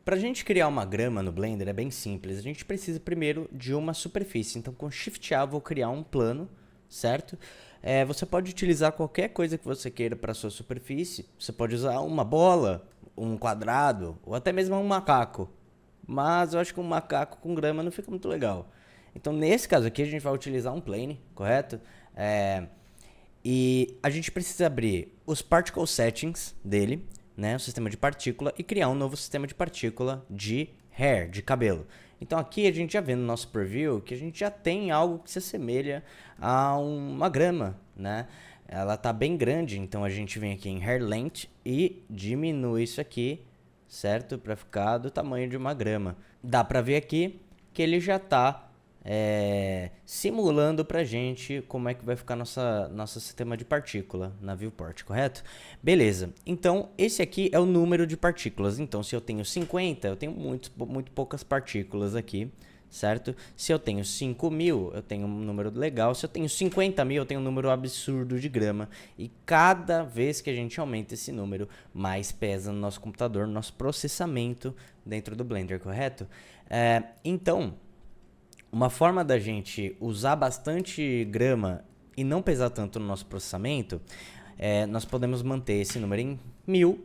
Para a gente criar uma grama no Blender é bem simples. A gente precisa primeiro de uma superfície. Então, com Shift A, vou criar um plano, certo? Você pode utilizar qualquer coisa que você queira para sua superfície. Você pode usar uma bola, um quadrado ou até mesmo um macaco. Mas eu acho que um macaco com grama não fica muito legal. Então, nesse caso aqui, a gente vai utilizar um plane, correto? E a gente precisa abrir os particle settings dele, né, o sistema de partícula, e criar um novo sistema de partícula de hair, de cabelo. Então aqui a gente já vê no nosso preview que a gente já tem algo que se assemelha a uma grama, né? Ela tá bem grande, então a gente vem aqui em hair length e diminui isso aqui, certo? Para ficar do tamanho de uma grama. Dá para ver aqui que ele já tá simulando pra gente como é que vai ficar nosso sistema de partícula na viewport, correto? Beleza, então esse aqui é o número de partículas. Então se eu tenho 50, eu tenho muito poucas partículas aqui, certo? Se eu tenho 5.000, eu tenho um número legal. Se eu tenho 50.000, eu tenho um número absurdo de grama. E cada vez que a gente aumenta esse número, mais pesa no nosso computador, no nosso processamento dentro do Blender, correto? Então, uma forma da gente usar bastante grama e não pesar tanto no nosso processamento, nós podemos manter esse número em 1000,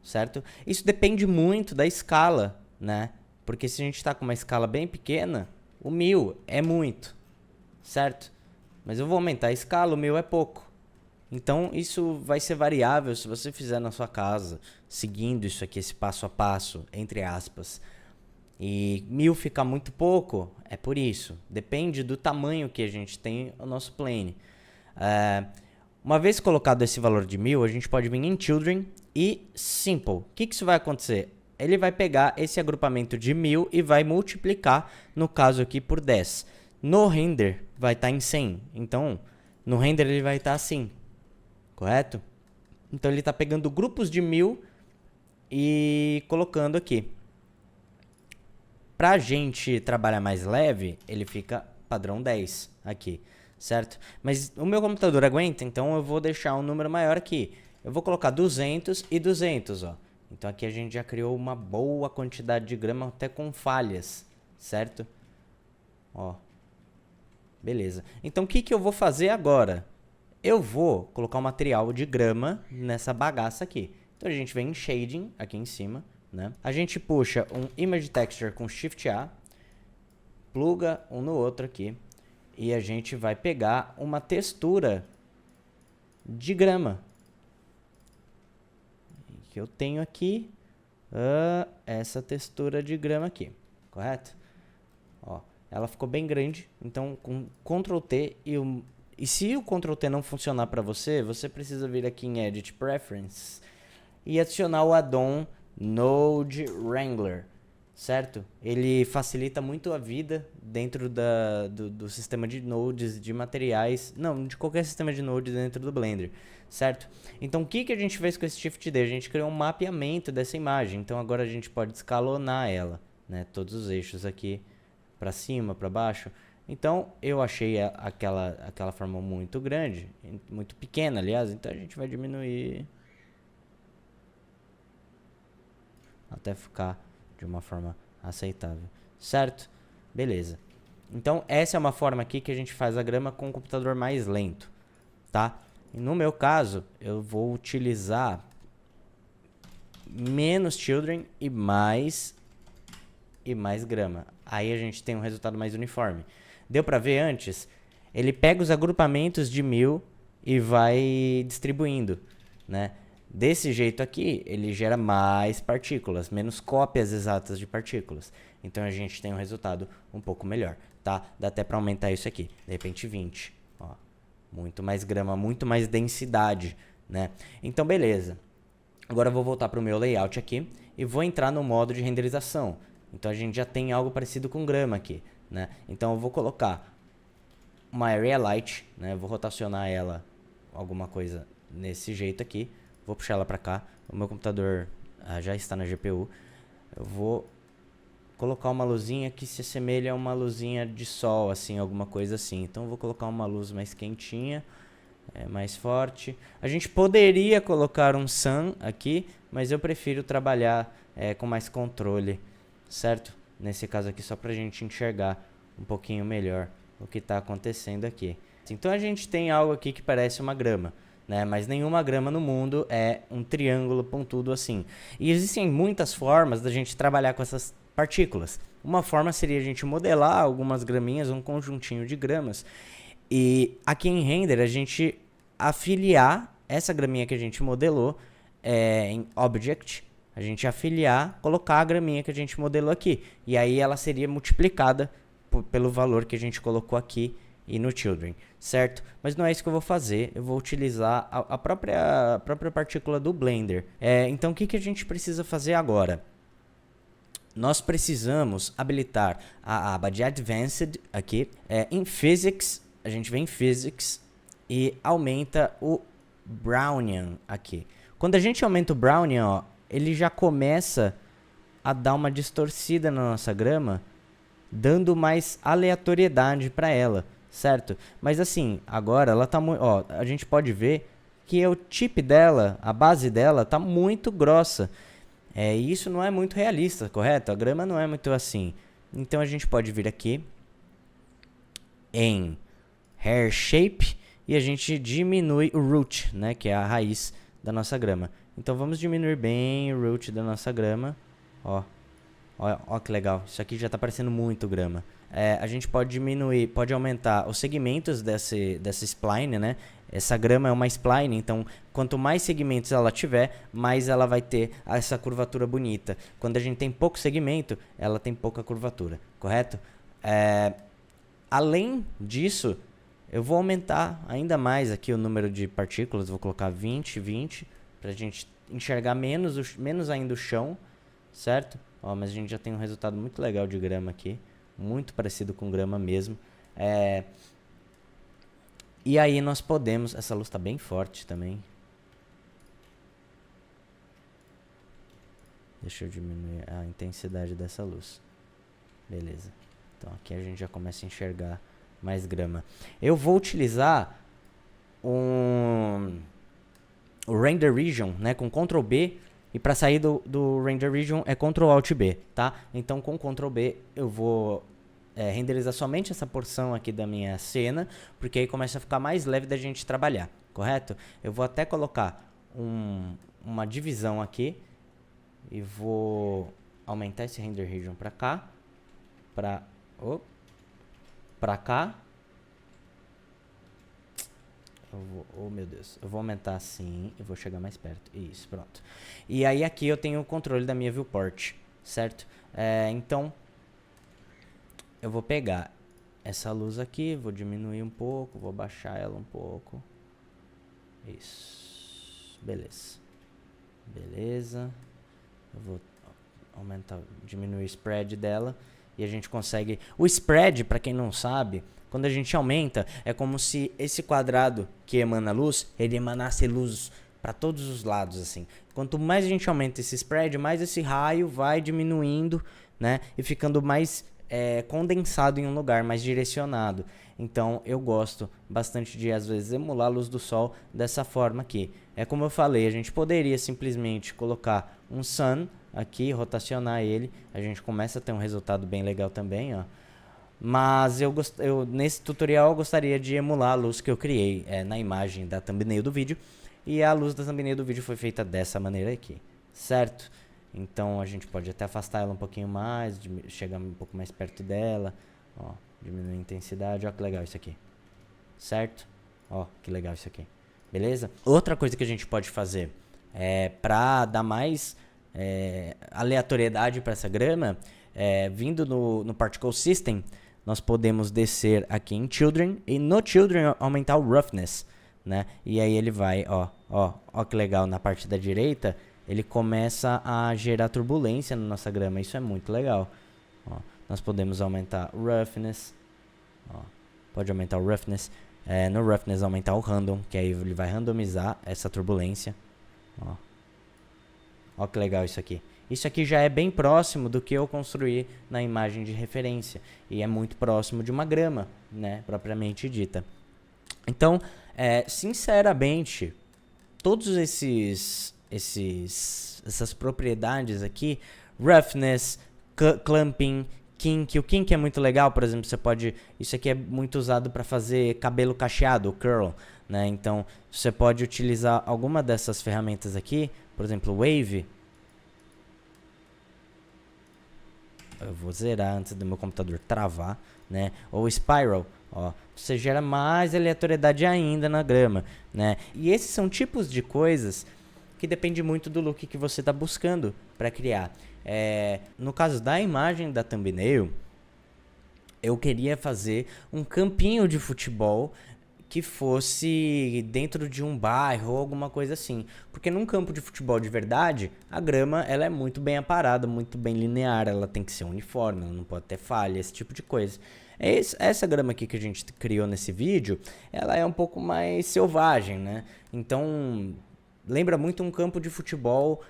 certo? Isso depende muito da escala, né? Porque se a gente está com uma escala bem pequena, o 1000 é muito, certo? Mas eu vou aumentar a escala, o 1000 é pouco. Então isso vai ser variável se você fizer na sua casa, seguindo isso aqui, esse passo a passo, entre aspas. E 1000 fica muito pouco, é por isso. Depende do tamanho que a gente tem o nosso plane. Uma vez colocado esse valor de 1000, a gente pode vir em Children e Simple. O que isso vai acontecer? Ele vai pegar esse agrupamento de 1000 e vai multiplicar, no caso aqui, por 10. No render vai estar em 100. Então, no render ele vai estar assim, correto? Então ele está pegando grupos de 1000 e colocando aqui. Para a gente trabalhar mais leve, ele fica padrão 10 aqui, certo? Mas o meu computador aguenta, então eu vou deixar um número maior aqui. Eu vou colocar 200 e 200, ó. Então aqui a gente já criou uma boa quantidade de grama, até com falhas, certo? Ó, beleza. Então o que eu vou fazer agora? Eu vou colocar um material de grama nessa bagaça aqui. Então a gente vem em Shading, aqui em cima, né? A gente puxa um Image Texture com Shift A, pluga um no outro aqui, e a gente vai pegar uma textura de grama. Que eu tenho aqui, essa textura de grama aqui, correto? Ó, ela ficou bem grande, então com Ctrl T e se o Ctrl T não funcionar para você, você precisa vir aqui em Edit Preferences e adicionar o add-on Node Wrangler, certo? Ele facilita muito a vida dentro do sistema de nodes, de materiais, não, de qualquer sistema de nodes dentro do Blender, certo? Então o que a gente fez com esse Shift D? A gente criou um mapeamento dessa imagem, então agora a gente pode escalonar ela, né? Todos os eixos aqui, para cima, para baixo. Então eu achei aquela forma muito grande, muito pequena, aliás, então a gente vai diminuir até ficar de uma forma aceitável, certo? Beleza. Então essa é uma forma aqui que a gente faz a grama com um computador mais lento, tá? E no meu caso, eu vou utilizar menos Children e mais grama. Aí a gente tem um resultado mais uniforme. Deu pra ver antes? Ele pega os agrupamentos de 1000 e vai distribuindo, né? Desse jeito aqui, ele gera mais partículas, menos cópias exatas de partículas. Então a gente tem um resultado um pouco melhor, tá? Dá até para aumentar isso aqui, de repente 20. Ó, muito mais grama, muito mais densidade, né? Então beleza. Agora eu vou voltar para o meu layout aqui e vou entrar no modo de renderização. Então a gente já tem algo parecido com grama aqui, né? Então eu vou colocar uma Area Light, né? Eu vou rotacionar ela, alguma coisa nesse jeito aqui. Vou puxar ela para cá. O meu computador já está na GPU. Eu vou colocar uma luzinha que se assemelha a uma luzinha de sol, assim, alguma coisa assim. Então eu vou colocar uma luz mais quentinha É mais forte. A gente poderia colocar um sun aqui, mas eu prefiro trabalhar com mais controle, certo? Nesse caso aqui, só para a gente enxergar um pouquinho melhor o que está acontecendo aqui. Então a gente tem algo aqui que parece uma grama, né? Mas nenhuma grama no mundo é um triângulo pontudo assim. E existem muitas formas da gente trabalhar com essas partículas. Uma forma seria a gente modelar algumas graminhas, um conjuntinho de gramas. E aqui em Render a gente afiliar essa graminha que a gente modelou em Object, a gente afiliar, colocar a graminha que a gente modelou aqui. E aí ela seria multiplicada pelo valor que a gente colocou aqui e no Children, certo? Mas não é isso que eu vou fazer, eu vou utilizar a própria partícula do Blender. Então o que a gente precisa fazer agora? Nós precisamos habilitar a aba de Advanced aqui. Em Physics, a gente vem em Physics e aumenta o Brownian aqui. Quando a gente aumenta o Brownian, ó, ele já começa a dar uma distorcida na nossa grama, dando mais aleatoriedade para ela, certo? Mas assim, agora ela tá muito, ó, a gente pode ver que o chip dela, a base dela tá muito grossa. E isso não é muito realista, correto? A grama não é muito assim. Então a gente pode vir aqui em Hair Shape e a gente diminui o Root, né, que é a raiz da nossa grama. Então vamos diminuir bem o Root da nossa grama. Ó que legal, isso aqui já está parecendo muito grama. A gente pode diminuir, pode aumentar os segmentos dessa spline, né? Essa grama é uma spline, então quanto mais segmentos ela tiver, mais ela vai ter essa curvatura bonita. Quando a gente tem pouco segmento, ela tem pouca curvatura, correto? Além disso, eu vou aumentar ainda mais aqui o número de partículas, vou colocar 20, para a gente enxergar menos ainda o chão, certo? Ó, mas a gente já tem um resultado muito legal de grama aqui, muito parecido com grama mesmo. E aí nós podemos... Essa luz está bem forte também. Deixa eu diminuir a intensidade dessa luz. Beleza. Então aqui a gente já começa a enxergar mais grama. Eu vou utilizar o Render Region, né, com Ctrl B. E para sair do Render Region é Ctrl Alt B, tá? Então com Ctrl B eu vou renderizar somente essa porção aqui da minha cena, porque aí começa a ficar mais leve da gente trabalhar, correto? Eu vou até colocar uma divisão aqui e vou aumentar esse Render Region para cá, para cá. Oh meu Deus, eu vou aumentar assim e vou chegar mais perto. Isso, pronto. E aí aqui eu tenho o controle da minha viewport, certo? Então, eu vou pegar essa luz aqui, vou diminuir um pouco, vou baixar ela um pouco. Isso, beleza. Beleza. Eu vou aumentar, diminuir o spread dela e a gente consegue... O spread, para quem não sabe... Quando a gente aumenta, é como se esse quadrado que emana luz, ele emanasse luz para todos os lados, assim. Quanto mais a gente aumenta esse spread, mais esse raio vai diminuindo, né? E ficando mais condensado em um lugar, mais direcionado. Então, eu gosto bastante de, às vezes, emular a luz do sol dessa forma aqui. É como eu falei, a gente poderia simplesmente colocar um sun aqui, rotacionar ele. A gente começa a ter um resultado bem legal também, ó. Mas nesse tutorial eu gostaria de emular a luz que eu criei na imagem da thumbnail do vídeo. E a luz da thumbnail do vídeo foi feita dessa maneira aqui, certo? Então a gente pode até afastar ela um pouquinho mais, chegar um pouco mais perto dela. Ó, diminuir a intensidade, ó que legal isso aqui, certo? Ó, que legal isso aqui, beleza? Outra coisa que a gente pode fazer para dar mais aleatoriedade para essa grama, vindo no Particle System, nós podemos descer aqui em Children e no Children aumentar o Roughness, né? E aí ele vai, ó que legal, na parte da direita, ele começa a gerar turbulência na nossa grama, isso é muito legal. Ó, nós podemos aumentar o Roughness, ó, pode aumentar o Roughness, no Roughness aumentar o Random, que aí ele vai randomizar essa turbulência, ó que legal isso aqui. Isso aqui já é bem próximo do que eu construí na imagem de referência. E é muito próximo de uma grama, né, propriamente dita. Então, Sinceramente, todos essas propriedades aqui, roughness, clumping, kink. O kink é muito legal, por exemplo, você pode... Isso aqui é muito usado para fazer cabelo cacheado, curl, né? Então, você pode utilizar alguma dessas ferramentas aqui, por exemplo, wave. Eu vou zerar antes do meu computador travar, né? Ou spiral, ó, você gera mais aleatoriedade ainda na grama, né? E esses são tipos de coisas que depende muito do look que você está buscando para criar. No caso da imagem da thumbnail, eu queria fazer um campinho de futebol que fosse dentro de um bairro ou alguma coisa assim. Porque num campo de futebol de verdade, a grama ela é muito bem aparada, muito bem linear, ela tem que ser uniforme, ela não pode ter falha, esse tipo de coisa. Essa grama aqui que a gente criou nesse vídeo, ela é um pouco mais selvagem, né? Então, lembra muito um campo de futebol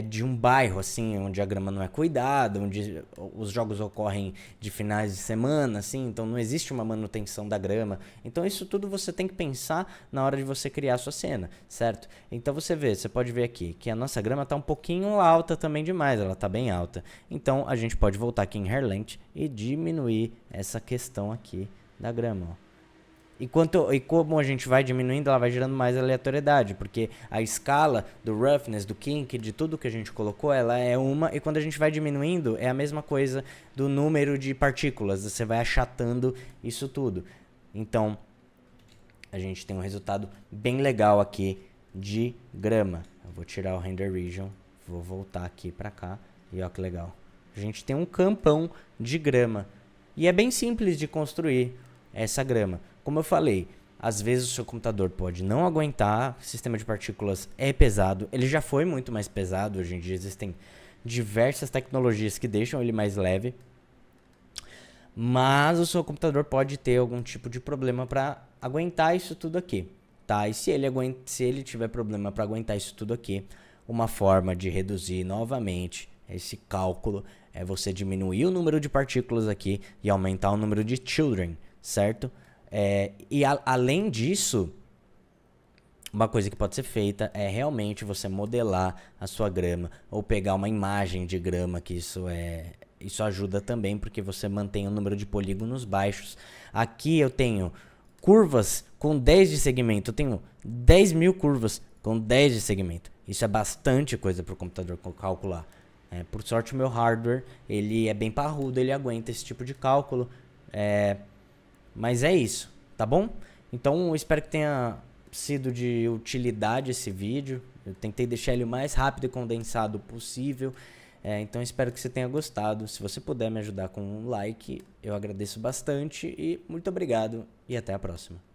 de um bairro, assim, onde a grama não é cuidada, onde os jogos ocorrem de finais de semana, assim, então não existe uma manutenção da grama. Então isso tudo você tem que pensar na hora de você criar a sua cena, certo? Então você pode ver aqui que a nossa grama está um pouquinho alta também demais, ela está bem alta. Então a gente pode voltar aqui em Hair Length e diminuir essa questão aqui da grama, ó. E como a gente vai diminuindo, ela vai gerando mais aleatoriedade, porque a escala do roughness, do kink, de tudo que a gente colocou, ela é uma, e quando a gente vai diminuindo, é a mesma coisa do número de partículas, você vai achatando isso tudo. Então, a gente tem um resultado bem legal aqui de grama. Eu vou tirar o render region, vou voltar aqui pra cá, e ó que legal. A gente tem um campão de grama, e é bem simples de construir essa grama. Como eu falei, às vezes o seu computador pode não aguentar, o sistema de partículas é pesado, ele já foi muito mais pesado, hoje em dia existem diversas tecnologias que deixam ele mais leve, mas o seu computador pode ter algum tipo de problema para aguentar isso tudo aqui, tá? E se ele tiver problema para aguentar isso tudo aqui, uma forma de reduzir novamente esse cálculo é você diminuir o número de partículas aqui e aumentar o número de children, certo? Além disso, uma coisa que pode ser feita é realmente você modelar a sua grama ou pegar uma imagem de grama, que isso ajuda também porque você mantém o número de polígonos baixos. Aqui eu tenho curvas com 10 de segmento, eu tenho 10.000 curvas com 10 de segmento. Isso é bastante coisa para o computador calcular. Por sorte o meu hardware ele é bem parrudo, ele aguenta esse tipo de cálculo. Mas é isso, tá bom? Então eu espero que tenha sido de utilidade esse vídeo. Eu tentei deixar ele o mais rápido e condensado possível. Então eu espero que você tenha gostado. Se você puder me ajudar com um like, eu agradeço bastante. E muito obrigado e até a próxima.